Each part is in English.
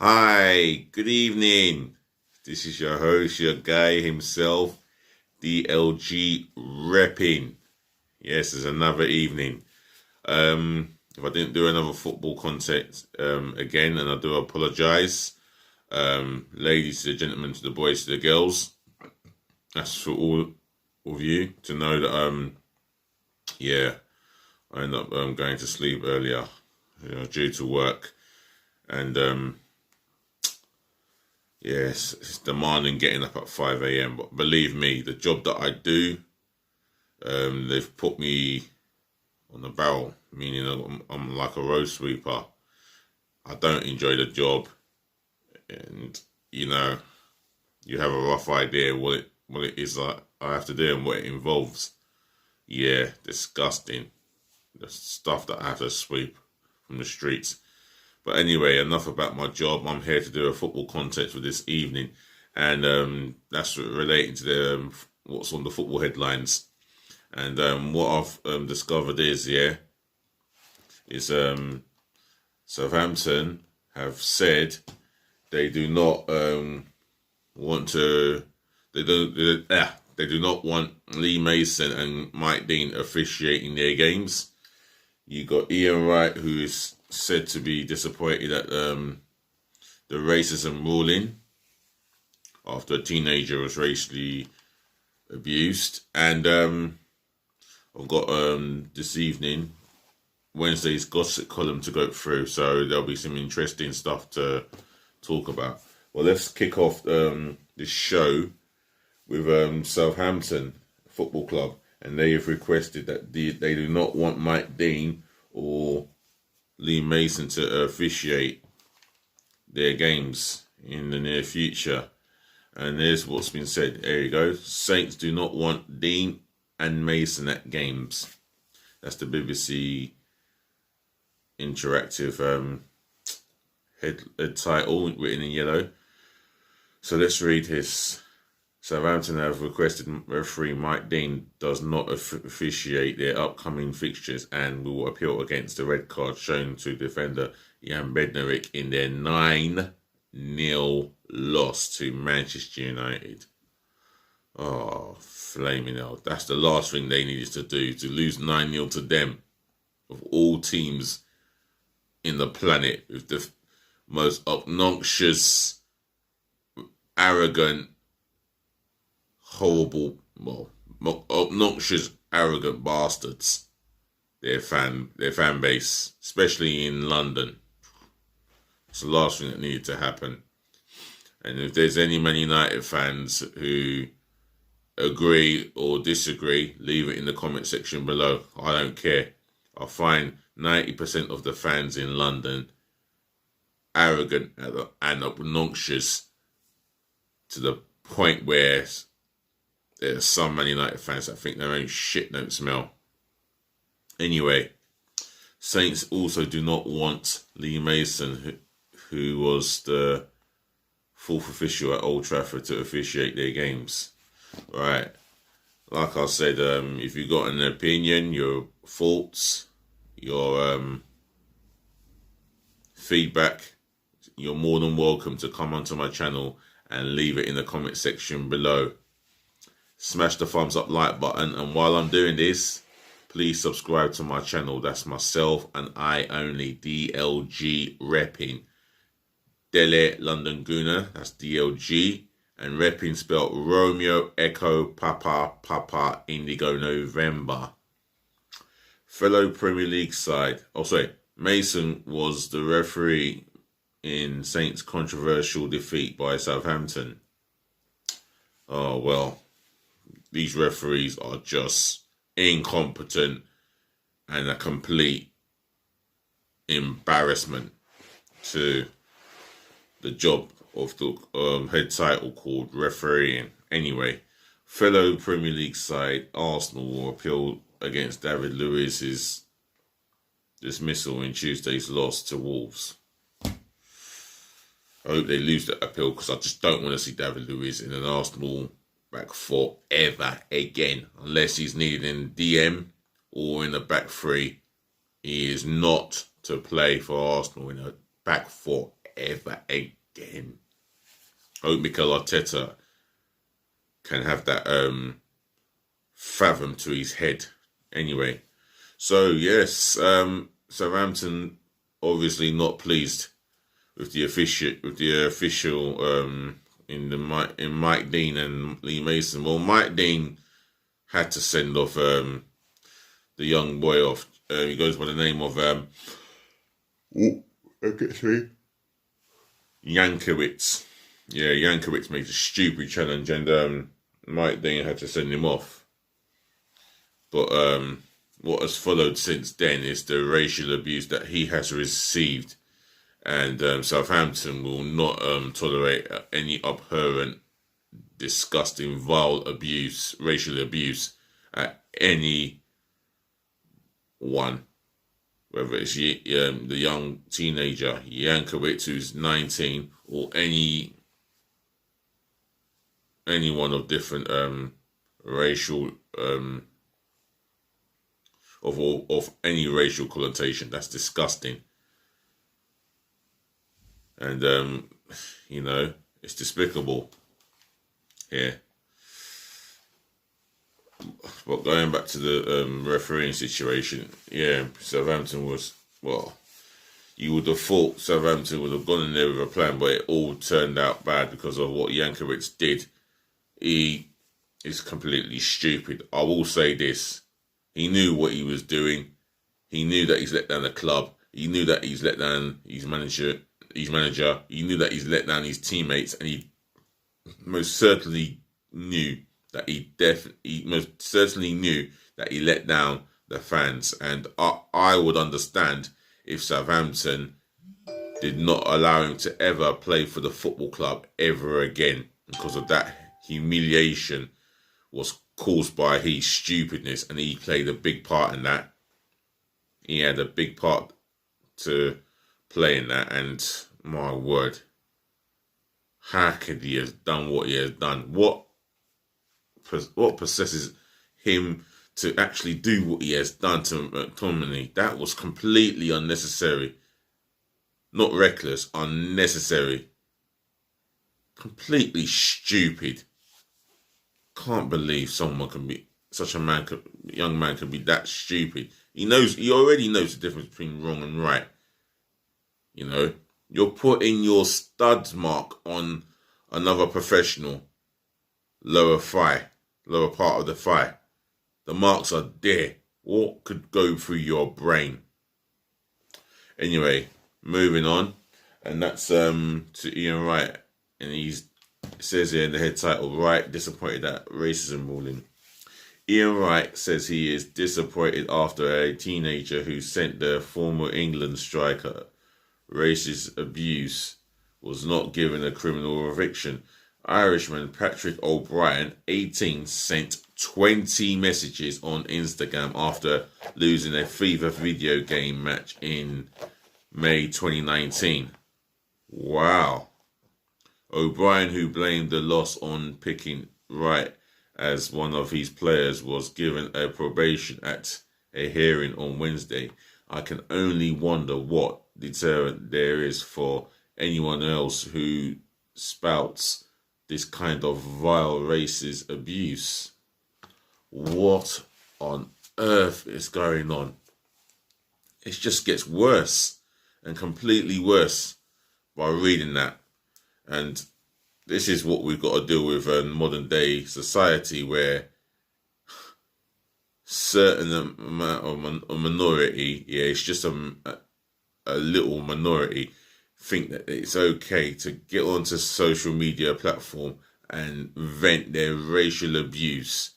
Hi, good evening. This is your host, your guy himself, DLG Reppin. Yes, it's another evening. If I didn't do another football content again, and I do apologise. Ladies to the gentlemen, to the boys, to the girls. That's for all of you to know that yeah, I end up going to sleep earlier, due to work. And yes, it's demanding getting up at 5 a.m. But believe me, the job that I do, they've put me on the barrel, meaning I'm like a road sweeper. I don't enjoy the job, and you have a rough idea what it is that I have to do and what it involves. Yeah, disgusting. The stuff that I have to sweep from the streets. But anyway, enough about my job. I'm here to do a football content for this evening, and that's relating to the what's on the football headlines. And what I've discovered is Southampton have said they do not want to. They do not want Lee Mason and Mike Dean officiating their games. You got Ian Wright, who is said to be disappointed at the racism ruling after a teenager was racially abused. And I've got this evening, Wednesday's gossip column to go through, so there'll be some interesting stuff to talk about. Well, let's kick off this show with Southampton Football Club, and they have requested that they do not want Mike Dean or Lee Mason to officiate their games in the near future. And there's what's been said. There you go. Saints do not want Dean and Mason at games. That's the BBC Interactive head title written in yellow. So let's read this. Southampton have requested referee Mike Dean does not officiate their upcoming fixtures and will appeal against the red card shown to defender Jan Bednarek in their 9-0 loss to Manchester United. Oh, flaming hell. That's the last thing they needed to do, to lose 9-0 to them, of all teams in the planet, with the most obnoxious, arrogant, horrible, obnoxious, arrogant bastards. Their fan base, especially in London. It's the last thing that needed to happen. And if there's any Man United fans who agree or disagree, leave it in the comment section below. I don't care. I find 90% of the fans in London arrogant and obnoxious to the point where there's some Man United fans that think their own shit don't smell. Anyway, Saints also do not want Lee Mason, who was the fourth official at Old Trafford, to officiate their games. Right. Like I said, if you've got an opinion, your thoughts, your feedback, you're more than welcome to come onto my channel and leave it in the comment section below. Smash the thumbs up like button, and while I'm doing this, please subscribe to my channel. That's myself and I only, DLG Reppin. Dele London Gooner, that's DLG, and Reppin spelled Romeo Echo Papa Papa Indigo November. Fellow Premier League side, Mason was the referee in Saints' controversial defeat by Southampton. Oh well, these referees are just incompetent and a complete embarrassment to the job of the head title called refereeing. Anyway, fellow Premier League side Arsenal will appeal against David Luiz's dismissal in Tuesday's loss to Wolves. I hope they lose that appeal, because I just don't want to see David Luiz in an Arsenal back four ever again, unless he's needed in DM or in the back three. He is not to play for Arsenal in a back four ever again. I hope Mikel Arteta can have that fathom to his head. Anyway, so yes, Southampton obviously not pleased with the official in Mike Dean and Lee Mason. Well, Mike Dean had to send off the young boy off. He goes by the name of Jankowicz. Yeah, Jankowicz made a stupid challenge, and Mike Dean had to send him off. But what has followed since then is the racial abuse that he has received, and Southampton will not tolerate any abhorrent, disgusting, vile abuse, racial abuse at any one. Whether it's the young teenager Jankowicz, who's 19, or anyone of different racial of any racial connotation. That's disgusting, and it's despicable. Yeah. But going back to the refereeing situation, yeah, Southampton was, well, you would have thought Southampton would have gone in there with a plan, but it all turned out bad because of what Jankowicz did. He is completely stupid. I will say this. He knew what he was doing. He knew that he's let down the club. He knew that he's let down his manager. He knew that he's let down his teammates, and he most certainly knew that he let down the fans. And I would understand if Southampton did not allow him to ever play for the football club ever again, because of that humiliation was caused by his stupidness, and he played a big part in that. He had a big part to play in that, and my word, how could he have done what he has done? What possesses him to actually do what he has done to McTominay? That was completely unnecessary. Not reckless, unnecessary. Completely stupid. Can't believe someone can be young man can be that stupid. He already knows the difference between wrong and right. You're putting your studs mark on another professional lower part of the thigh. The marks are there. What could go through your brain? Anyway, moving on, and that's to Ian Wright, and it says here in the head title, Wright disappointed at racism ruling. Ian Wright says he is disappointed after a teenager who sent the former England striker racist abuse was not given a criminal eviction. Irishman Patrick O'Brien, 18, sent 20 messages on Instagram after losing a FIFA video game match in May 2019. Wow. O'Brien, who blamed the loss on picking Wright as one of his players, was given a probation at a hearing on Wednesday. I can only wonder what deterrent there is for anyone else who spouts this kind of vile racist abuse. What on earth is going on? It just gets worse and completely worse by reading that. And this is what we've got to deal with in modern day society, where certain amount of a minority, it's just a little minority, think that it's okay to get onto social media platform and vent their racial abuse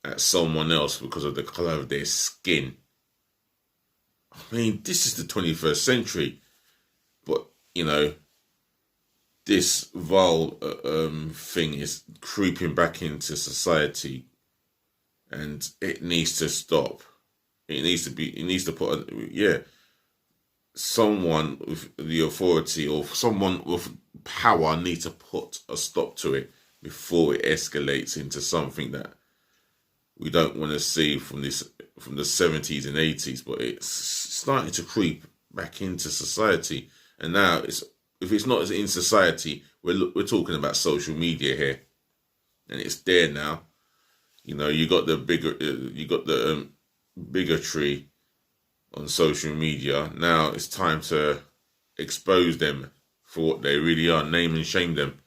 at someone else because of the colour of their skin. I mean, this is the 21st century, but this vile thing is creeping back into society, and it needs to stop. It needs to put someone with the authority or someone with power needs to put a stop to it before it escalates into something that we don't want to see from the 70s and 80s, but it's starting to creep back into society. And now if it's not in society, we're talking about social media here, and it's there now. You got the bigotry on social media. Now it's time to expose them for what they really are, name and shame them,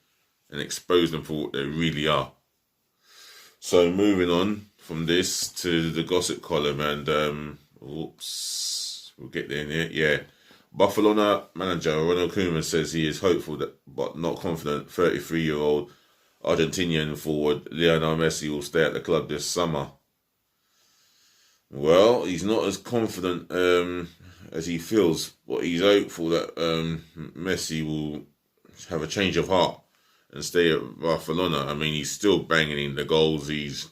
and expose them for what they really are. So moving on from this to the gossip column, and we'll get there in it. Yeah, Barcelona manager Ronald Koeman says he is hopeful but not confident 33-year-old Argentinian forward Lionel Messi will stay at the club this summer. Well, he's not as confident as he feels, but he's hopeful that Messi will have a change of heart and stay at Barcelona. I mean, he's still banging in the goals. His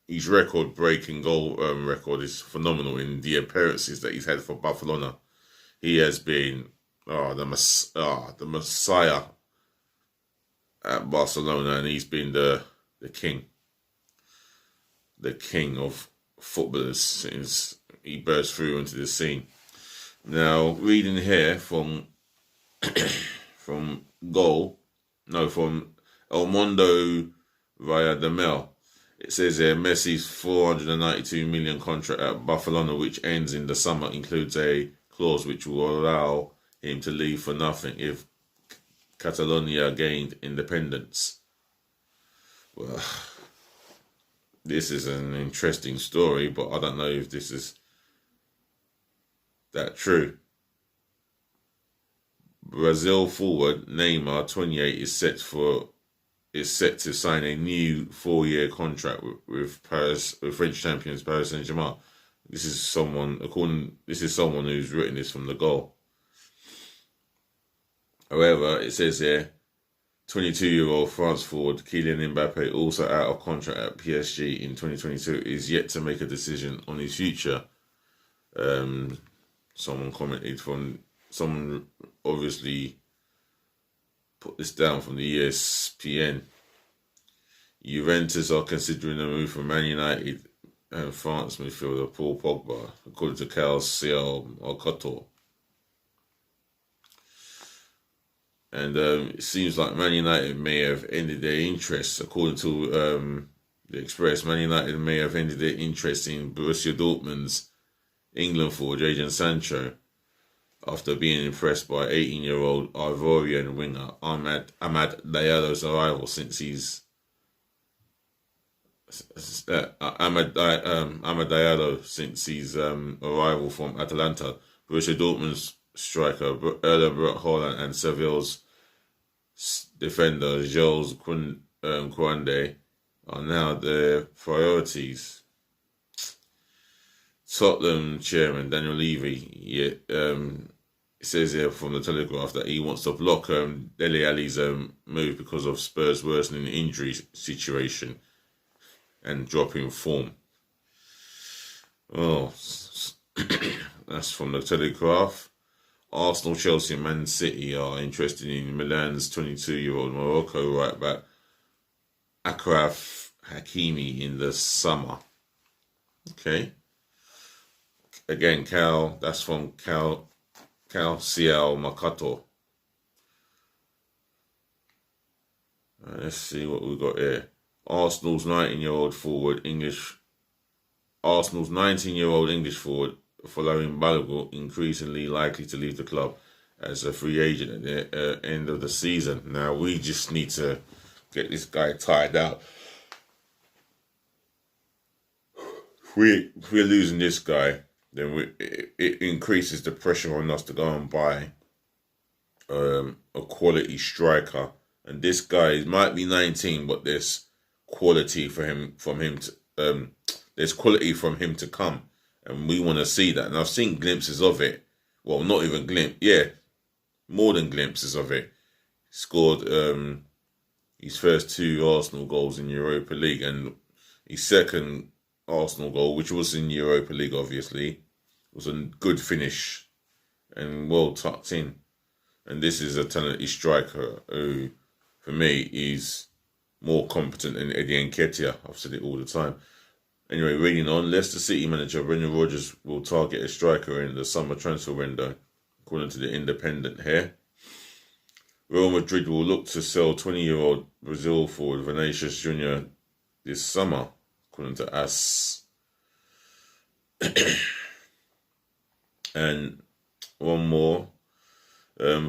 record-breaking goal record is phenomenal in the appearances that he's had for Barcelona. He has been the Messiah at Barcelona, and he's been the king of footballers since he burst through into the scene. Now, reading here from El Mundo via the Mail, it says here Messi's 492 million contract at Barcelona, which ends in the summer, includes a clause which will allow him to leave for nothing if Catalonia gained independence. Well, this is an interesting story, but I don't know if this is that true. Brazil forward Neymar, 28, is set to sign a new 4-year contract with French champions Paris Saint-Germain. This is someone who's written this from the Goal. However, it says here, 22-year-old France forward Kylian Mbappe, also out of contract at PSG in 2022, is yet to make a decision on his future. Someone obviously put this down from the ESPN. Juventus are considering a move from Man United and France midfielder Paul Pogba, according to Cal Ciel Alcator. And it seems like Man United may have ended their interest, according to the Express. Man United may have ended their interest in Borussia Dortmund's England forward Jadon Sancho after being impressed by 18-year-old Ivorian winger Amad Diallo's arrival since his arrival from Atalanta. Borussia Dortmund's striker Erling Braut Haaland and Seville's defender Jules Koundé are now their priorities. Tottenham chairman Daniel Levy says here from the Telegraph that he wants to block Dele Alli's move because of Spurs' worsening injury situation and dropping form. Oh, that's from the Telegraph. Arsenal, Chelsea and Man City are interested in Milan's 22-year-old Morocco right back Achraf Hakimi in the summer. Okay. Again, that's from Cal Ciel Mercato. Let's see what we've got here. Arsenal's 19-year-old English forward following Balogun increasingly likely to leave the club as a free agent at the end of the season. Now, we just need to get this guy tied out. If we're losing this guy, then it increases the pressure on us to go and buy a quality striker. And this guy might be 19, but there's quality there's quality from him to come. And we want to see that. And I've seen glimpses of it. Well, not even more than glimpses of it. He scored his first 2 Arsenal goals in Europa League, and his second Arsenal goal, which was in Europa League, obviously, was a good finish and well tucked in. And this is a talented striker who, for me, is more competent than Eddie Nketiah. I've said it all the time. Anyway, reading on, Leicester City manager Brendan Rodgers will target a striker in the summer transfer window. according to the Independent here. Real Madrid will look to sell 20-year-old Brazil forward Vinicius Jr. this summer, according to AS. And one more.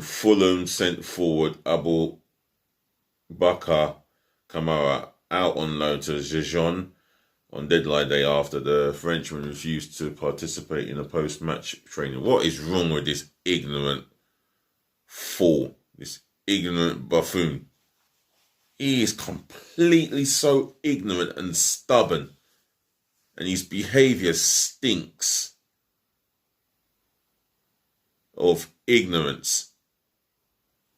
Fulham sent forward Abu Bakar Kamara out on loan to Dijon on deadline day after the Frenchman refused to participate in a post-match training. What is wrong with this ignorant fool, this ignorant buffoon? He is completely so ignorant and stubborn, and his behaviour stinks of ignorance.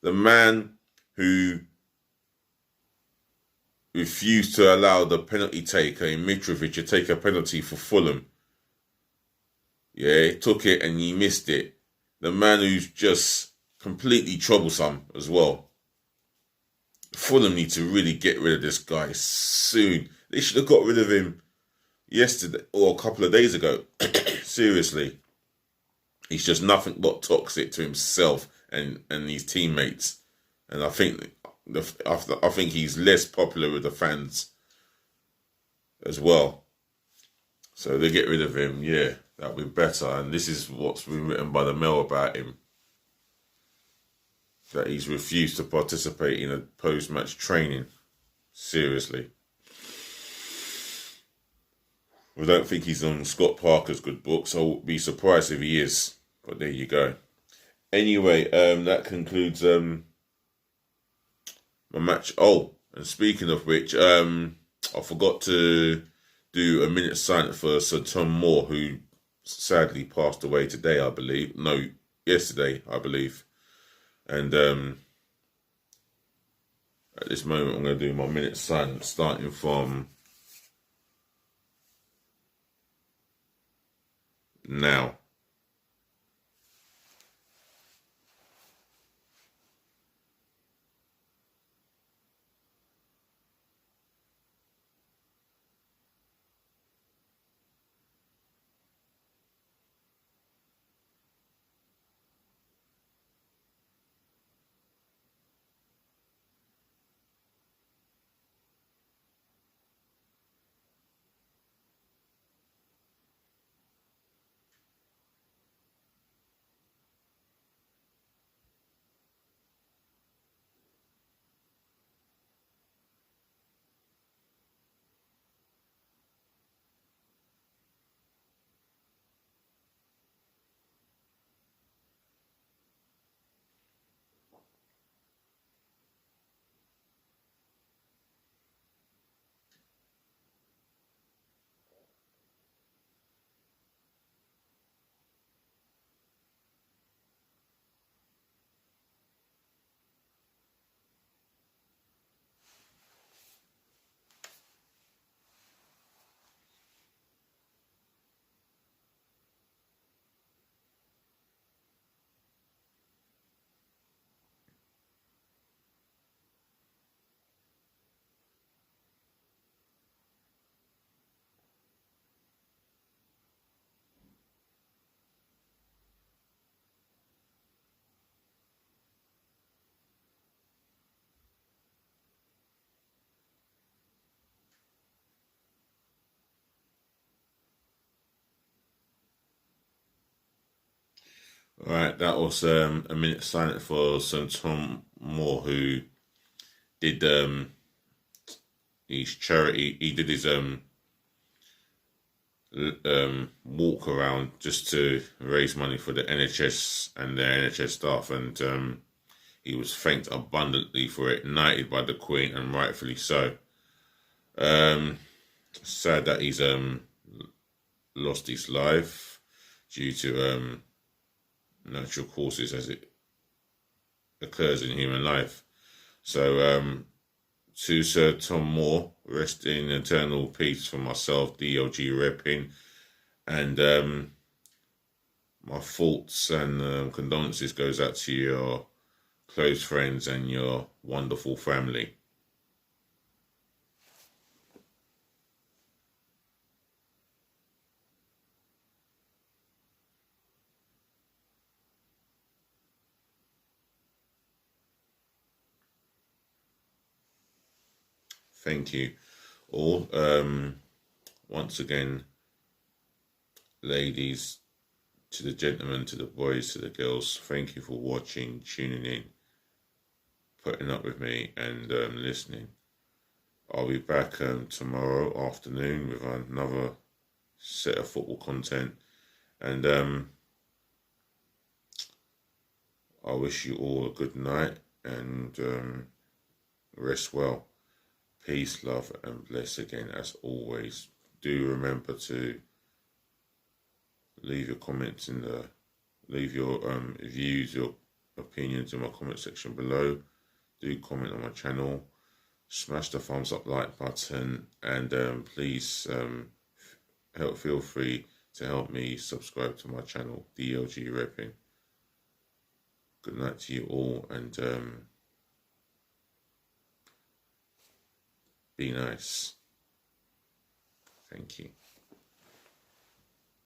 The man who refused to allow the penalty taker in Mitrovic to take a penalty for Fulham. Yeah, he took it and he missed it. The man who's just completely troublesome as well. Fulham need to really get rid of this guy soon. They should have got rid of him yesterday or a couple of days ago. Seriously. He's just nothing but toxic to himself and his teammates. And I think he's less popular with the fans as well. So they get rid of him, yeah, that would be better. And this is what's been written by the Mail about him. That he's refused to participate in a post-match training. Seriously. I don't think he's on Scott Parker's good books. I would be surprised if he is. But there you go. Anyway, that concludes my match. Oh, and speaking of which, I forgot to do a minute silence for Sir Tom Moore, who sadly passed away today, I believe. No, yesterday, I believe. And at this moment, I'm going to do my minute silence, starting from now. All right, that was a minute silent for Sir Tom Moore, who did his charity. He did his walk around just to raise money for the NHS and the NHS staff, and he was thanked abundantly for it, knighted by the Queen, and rightfully so. Sad that he's lost his life due to natural causes as it occurs in human life. So to Sir Tom Moore, rest in eternal peace for myself, DLG Reppin, and my thoughts and condolences goes out to your close friends and your wonderful family. thank you all. Once again, ladies, to the gentlemen, to the boys, to the girls, thank you for watching, tuning in, putting up with me, and listening. I'll be back tomorrow afternoon with another set of football content, and I wish you all a good night, and rest well. Peace, love, and bless again, as always. Do remember to leave your comments leave your views, your opinions in my comment section below. Do comment on my channel. Smash the thumbs up, like button, and please feel free to help me subscribe to my channel, DLG Reppin. Good night to you all, and be nice. Thank you.